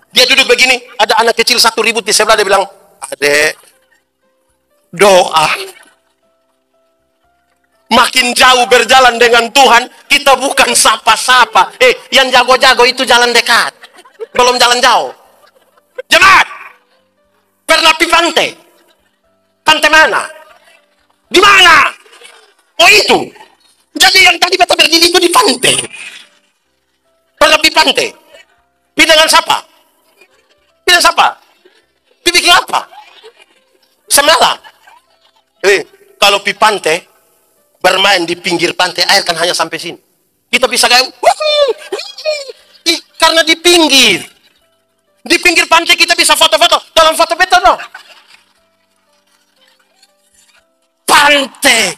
dia duduk begini. Ada anak kecil satu ribut di sebelah. Dia bilang, adek, doa. Makin jauh berjalan dengan Tuhan, kita bukan sapa-sapa. Yang jago-jago itu jalan dekat, belum jalan jauh. Jemaat, pernah pi pantai? Pantai mana? Di mana? Oh itu. Jadi yang tadi beta berdiri itu di pantai. Pernah pi pantai? Pi dengan siapa? Pi dengan siapa? Pi bikin apa? Semala. Kalau pi pantai, bermain di pinggir pantai, air kan hanya sampai sini. Kita bisa kayak, karena di pinggir. Di pinggir pantai kita bisa foto-foto. Dalam foto beta no. Pantai.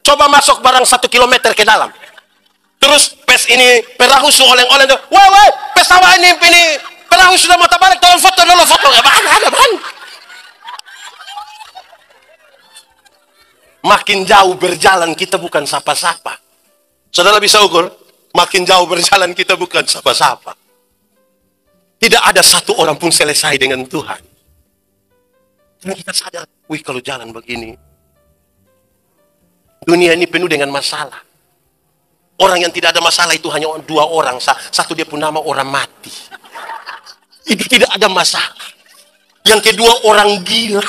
Coba masuk barang 1 kilometer ke dalam. Terus pes ini perahu su oleng-oleng. Wah, pes sawah ini perahu sudah mau terbalik. Tolong foto dulu, foto. Ada. Makin jauh berjalan kita bukan sapa-sapa. Saudara bisa ukur, makin jauh berjalan kita bukan sapa-sapa. Tidak ada satu orang pun selesai dengan Tuhan. Karena kita sadar, kalau jalan begini, dunia ini penuh dengan masalah. Orang yang tidak ada masalah itu hanya 2 orang. Satu dia pun nama orang mati. Itu tidak ada masalah. Yang kedua orang gila.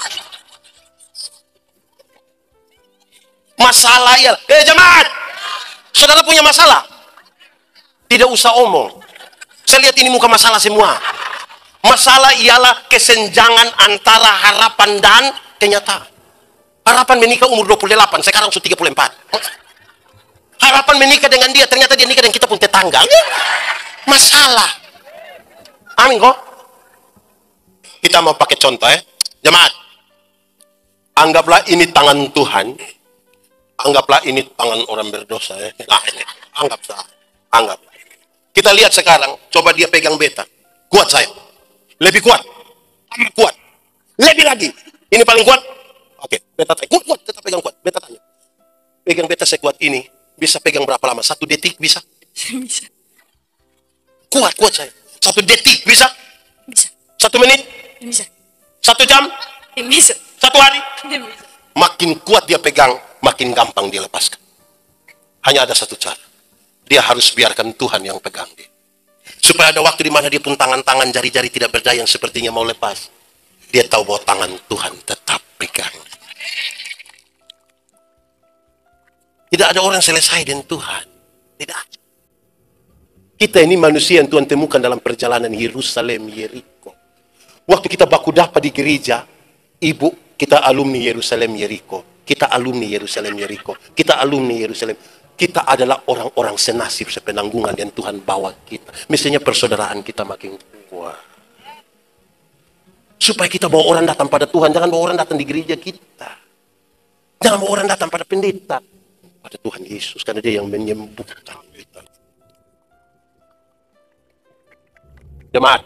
Masalah ya. Jemaat, saudara punya masalah? Tidak usah omong. Saya lihat ini muka masalah semua. Masalah ialah kesenjangan antara harapan dan kenyataan. Harapan menikah umur 28, sekarang sudah 34. Harapan menikah dengan dia, ternyata dia nikah dengan kita pun tetangga. Masalah. Amin kok. Kita mau pakai contoh ya. Jemaat, anggaplah ini tangan Tuhan. Anggaplah ini tangan orang berdosa ya. Nah, ini. Anggap. Kita lihat sekarang, coba dia pegang beta. Kuat saya. Lebih kuat. Kuat. Lebih lagi. Ini paling kuat. Oke, beta tanya. Kuat, tetap pegang kuat. Beta tanya. Pegang beta sekuat ini, bisa pegang berapa lama? 1 detik bisa? Bisa. Kuat saya. 1 detik bisa? Bisa. 1 menit? Bisa. 1 jam? Bisa. 1 hari? Bisa. Makin kuat dia pegang, makin gampang dia lepaskan. Hanya ada satu cara. Dia harus biarkan Tuhan yang pegang dia. Supaya ada waktu di mana dia pun tangan-tangan, jari-jari tidak berdaya yang sepertinya mau lepas. Dia tahu bahwa tangan Tuhan tetap pegang. Tidak ada orang selesai dengan Tuhan. Tidak ada. Kita ini manusia yang Tuhan temukan dalam perjalanan Yerusalem, Yeriko. Waktu kita baku dapat di gereja, ibu, kita alumni Yerusalem, Yeriko. Kita alumni Yerusalem, Yeriko. Kita alumni Yerusalem. Kita adalah orang-orang senasib sepenanggungan yang Tuhan bawa kita. Mestinya persaudaraan kita makin kuat. Supaya kita bawa orang datang pada Tuhan. Jangan bawa orang datang di gereja kita. Jangan bawa orang datang pada pendeta. Pada Tuhan Yesus. Karena dia yang menyembuhkan kita. Jemaat.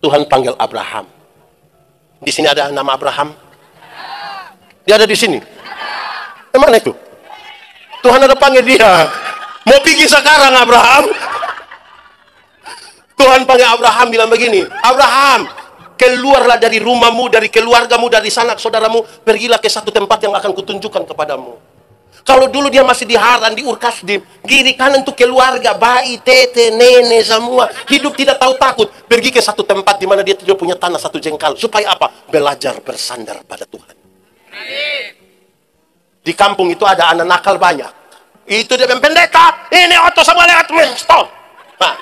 Tuhan panggil Abraham. Di sini ada nama Abraham. Dia ada di sini. Mana itu? Tuhan ada panggil dia. Mau pergi sekarang Abraham. Tuhan panggil Abraham bilang begini. Abraham, keluarlah dari rumahmu, dari keluargamu, dari sanak saudaramu. Pergilah ke satu tempat yang akan kutunjukkan kepadamu. Kalau dulu dia masih di Haran, di Ur-Kasdim. Kiri kanan untuk keluarga, bayi, tete, nenek, semua. Hidup tidak tahu takut. Pergi ke satu tempat di mana dia tidak punya tanah 1 jengkal. Supaya apa? Belajar bersandar pada Tuhan. Di kampung itu ada anak nakal banyak. Itu dia pendeta. Ini otot sama lewat. Stop. Nah,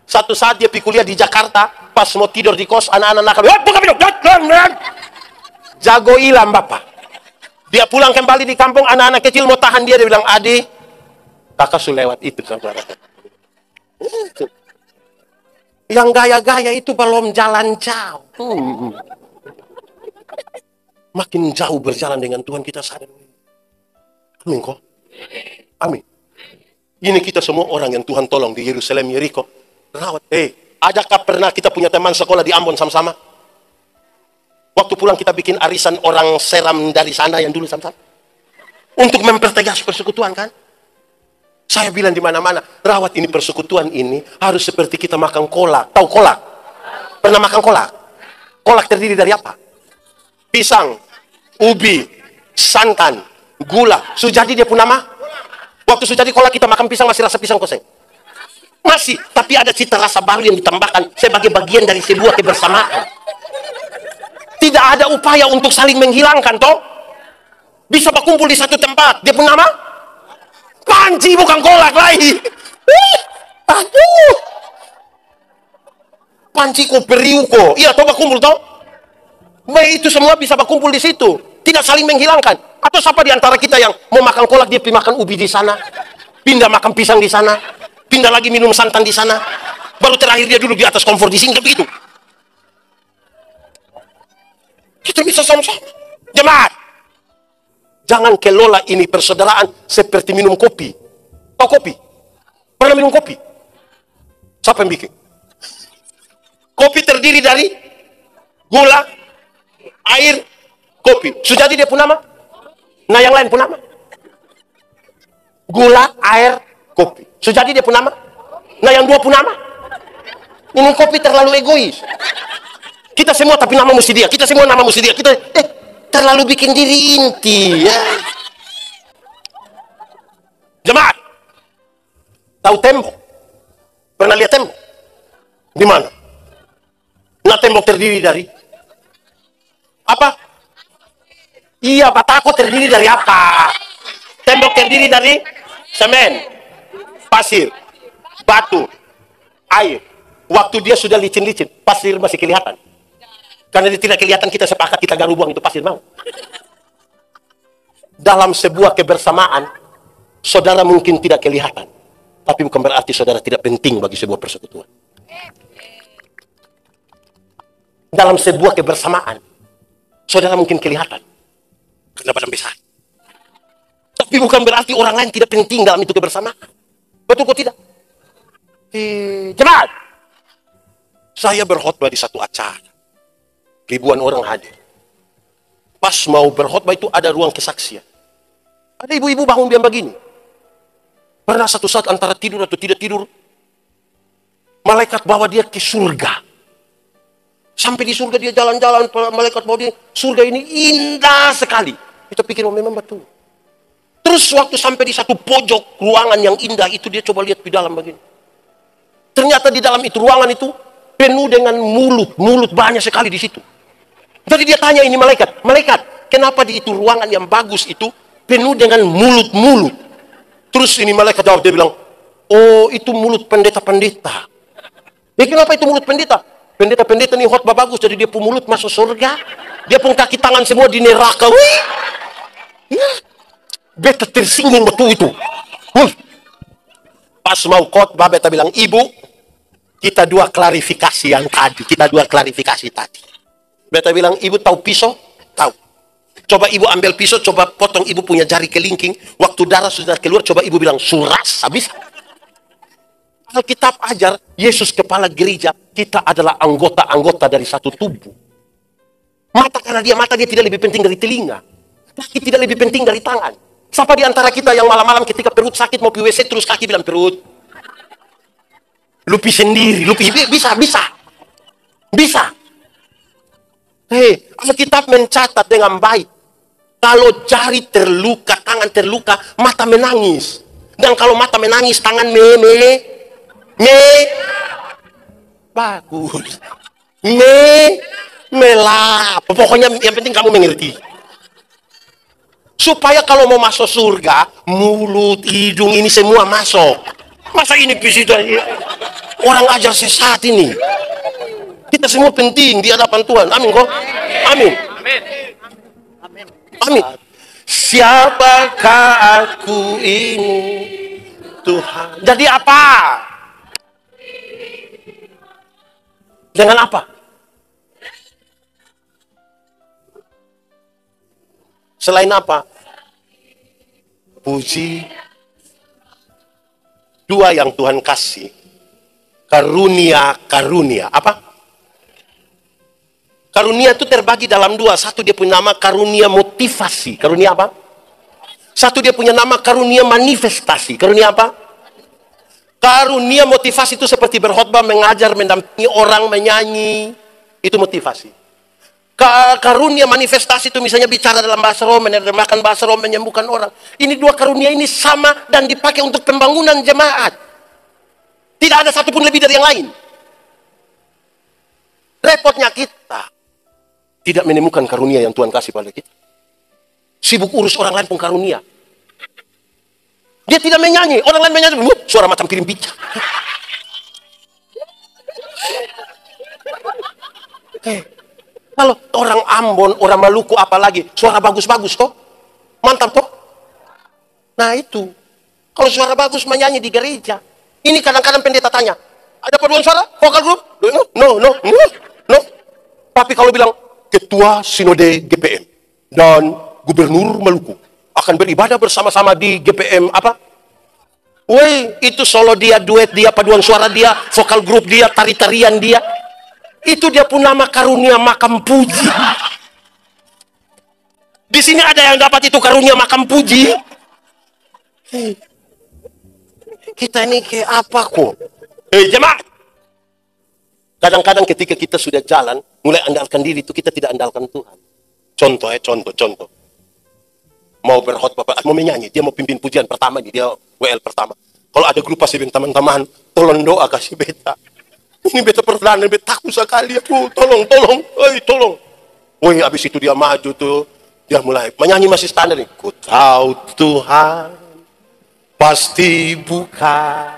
satu saat dia pergi kuliah di Jakarta. Pas mau tidur di kos, anak-anak nakal. Buka pintu. Jago hilang bapak. Dia pulang kembali di kampung. Anak-anak kecil mau tahan dia. Dia bilang, Adi, kakak sudah lewat itu. Saudara. Yang gaya-gaya itu belum jalan jauh. Makin jauh berjalan dengan Tuhan kita sadar. Amin kok. Amin. Ini kita semua orang yang Tuhan tolong di Yerusalem, Yeriko. Rawat. Adakah pernah kita punya teman sekolah di Ambon sama-sama? Waktu pulang kita bikin arisan orang Seram dari sana yang dulu sama-sama. Untuk mempertegas persekutuan kan. Saya bilang di mana-mana, rawat ini persekutuan ini harus seperti kita makan kolak. Tahu kolak? Pernah makan kolak? Kolak terdiri dari apa? Pisang, ubi, santan, gula. Sudah jadi dia pun nama? Waktu sudah jadi kolak kita makan pisang masih rasa pisang kosong. Masih, tapi ada cita rasa baru yang ditambahkan sebagai bagian dari sebuah kebersamaan. Tidak ada upaya untuk saling menghilangkan, toh? Bisa berkumpul di satu tempat. Dia pun nama? Panci, bukan kolak lagi. Aduh. Panci ko periuko. Iya, toh berkumpul, toh? Baik, itu semua bisa berkumpul di situ. Tidak saling menghilangkan. Atau siapa di antara kita yang mau makan kolak, dia pergi makan ubi di sana. Pindah makan pisang di sana. Pindah lagi minum santan di sana. Baru terakhir dia dulu di atas kompor di sini, begitu. Kita bisa sama-sama. Jemaat, jangan kelola ini persaudaraan seperti minum kopi. Tahu kopi? Pernah minum kopi? Siapa yang bikin? Kopi terdiri dari gula, air, kopi. Sudah jadi dia pun nama? Nah, yang lain pun nama? Gula, air, kopi. Sudah jadi dia pun nama? Nah, yang dua pun nama? Ini kopi terlalu egois. Kita semua tapi nama mesti dia. Kita semua nama mesti dia. Kita terlalu bikin diri inti. Ya. Jemaat, tahu tembok? Pernah lihat tembok? Di mana? Nah, tembok terdiri dari apa? Iya, batako terdiri dari apa? Tembok terdiri dari semen, pasir, batu, air. Waktu dia sudah licin-licin, pasir masih kelihatan. Karena dia tidak kelihatan, kita sepakat kita garu buang itu pasir, mau. Dalam sebuah kebersamaan, saudara mungkin tidak kelihatan, tapi bukan berarti saudara tidak penting bagi sebuah persekutuan. Dalam sebuah kebersamaan, saudara mungkin kelihatan karena badan besar, tapi bukan berarti orang lain tidak penting dalam itu kebersamaan. Betul kok tidak? Jemaat, saya berkhotbah di satu acara. Ribuan orang hadir. Pas mau berkhotbah itu ada ruang kesaksian. Ada ibu-ibu bangun biar begini. Pernah satu saat antara tidur atau tidak tidur, malaikat bawa dia ke surga. Sampai di surga dia jalan-jalan, malaikat bawa dia, surga ini indah sekali. Kita pikir, oh memang betul. Terus waktu sampai di satu pojok ruangan yang indah itu, dia coba lihat di dalam begini. Ternyata di dalam itu ruangan itu penuh dengan mulut banyak sekali di situ. Jadi dia tanya ini malaikat, kenapa di itu ruangan yang bagus itu penuh dengan mulut-mulut? Terus ini malaikat jawab, dia bilang, oh itu mulut pendeta-pendeta. Kenapa itu mulut pendeta? Pendeta-pendeta ini khotbah bagus, jadi dia pun mulut masuk surga, dia pun kaki tangan semua di neraka. Wih, ya, beta tersinggung betul itu. Pas mau khotbah, beta bilang, ibu, kita dua klarifikasi tadi. Beta bilang, ibu tahu pisau? Tahu. Coba ibu ambil pisau, coba potong ibu punya jari kelingking. Waktu darah sudah keluar, coba ibu bilang, suras, habis. Alkitab ajar, Yesus kepala gereja, kita adalah anggota-anggota dari satu tubuh. Mata karena dia mata, dia tidak lebih penting dari telinga. Kaki tidak lebih penting dari tangan. Siapa di antara kita yang malam-malam ketika perut sakit mau pergi WC, terus kaki bilang perut? Lupi sendiri, bisa. Alkitab mencatat dengan baik. Kalau jari terluka, tangan terluka, mata menangis. Dan kalau mata menangis, tangan bagus. Melap. Pokoknya yang penting kamu mengerti. Supaya kalau mau masuk surga, mulut, hidung ini semua masuk. Masa ini visita orang ajar sesat ini? Kita semua penting di hadapan Tuhan. Amin kok? Amin. Amin. Siapakah aku ini, Tuhan? Jadi apa? Dengan apa? Selain apa? Puji. Dua yang Tuhan kasih. Karunia. Apa? Karunia itu terbagi dalam dua. Satu dia punya nama karunia motivasi. Karunia apa? Satu dia punya nama karunia manifestasi. Karunia apa? Karunia motivasi itu seperti berkhotbah, mengajar, mendampingi orang, menyanyi. Itu motivasi. Karunia manifestasi itu misalnya bicara dalam bahasa roh, menerjemahkan bahasa roh, menyembuhkan orang. Ini dua karunia ini sama dan dipakai untuk pembangunan jemaat. Tidak ada satupun lebih dari yang lain. Repotnya kita tidak menemukan karunia yang Tuhan kasih pada kita. Sibuk urus orang lain pun karunia. Dia tidak menyanyi, orang lain menyanyi, suara macam kirim pica. Kalau orang Ambon, orang Maluku apalagi, suara bagus-bagus toh. Mantap toh. Nah itu, kalau suara bagus menyanyi di gereja. Ini kadang-kadang pendeta tanya, ada paduan suara? Vokal grup? No. Tapi kalau bilang, Ketua Sinode GPM dan Gubernur Maluku akan beribadah bersama-sama di GPM apa? Woi, itu solo dia, duet dia, paduan suara dia, vokal grup dia, tari-tarian dia. Itu dia pun nama karunia makam puji. Di sini ada yang dapat itu karunia makam puji. Kita ini kayak apa kok? Jemaat. Kadang-kadang ketika kita sudah jalan, mulai andalkan diri itu kita tidak andalkan Tuhan. Contoh. Mau berkhotbah, mau menyanyi, dia mau pimpin pujian pertama nih, dia WL pertama. Kalau ada grup pasti bilang, teman-teman, tolong doa kasih beta. Ini beta perdana, beta takut sekali aku, tolong. Woi, habis itu dia maju tuh, dia mulai menyanyi masih standar nih. Ku tahu Tuhan pasti buka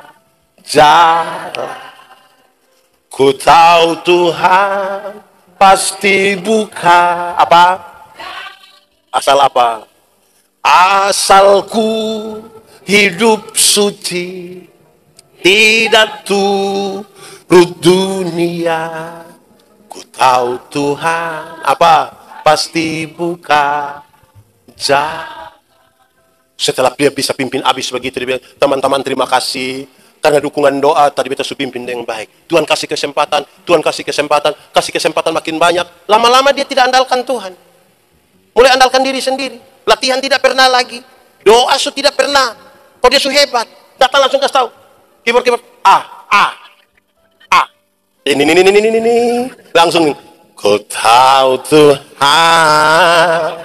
jalan. Ku tahu Tuhan pasti buka apa? Asal apa? Asalku hidup suci, tidak turut dunia. Ku tahu Tuhan apa? Pasti buka jalan. Setelah dia bisa pimpin habis begitu, dia bilang, teman-teman terima kasih karena dukungan doa tadi beta sudah pimpin dengan baik. Tuhan kasih kesempatan makin banyak. Lama-lama dia tidak andalkan Tuhan. Mulai andalkan diri sendiri. Latihan tidak pernah lagi. Doa tidak pernah. Kalau dia hebat, datang langsung kasih tahu. Keyboard. Ini. Langsung. Ku tahu Tuhan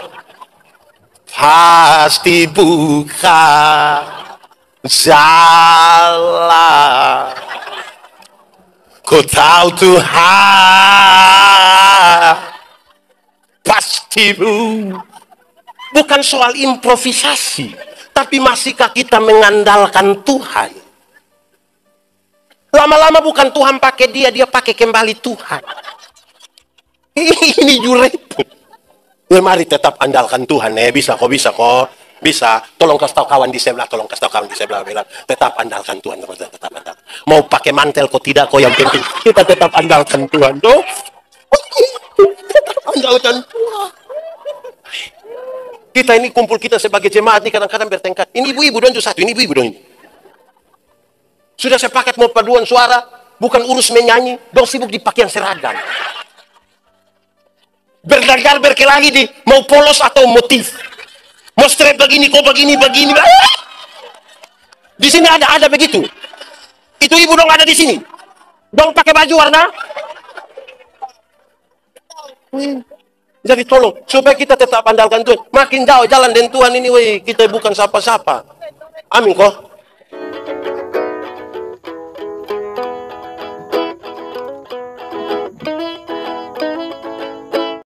pasti buka jalan. Ku tahu Tuhan pasti bukan soal improvisasi, tapi masihkah kita mengandalkan Tuhan? Lama-lama bukan Tuhan pakai dia pakai kembali Tuhan. Ini repot. Mari tetap andalkan Tuhan. Bisa kok. Bisa. Tolong kasih tahu kawan di sebelah. Bilang, tetap andalkan Tuhan. Tetap andalkan. Mau pakai mantel kok tidak kok, yang penting kita tetap andalkan Tuhan. Tetap andalkan Tuhan. Kita ini kumpul kita sebagai jemaat ini kadang-kadang bertengkar. Ini ibu-ibu dong satu. Ini ibu-ibu dong ini. Sudah sepakat mau paduan suara, bukan urus menyanyi, dong sibuk di pakaian seragam. Berdagar berkelahi di mau polos atau motif. Mau strap begini, kok begini. Di sini ada begitu. Itu ibu dong ada di sini. Dong pakai baju warna. Jadi tolong supaya kita tetap andalkan Tuhan. Makin jauh jalan dengan Tuhan ini, kita bukan siapa-siapa. Amin kok.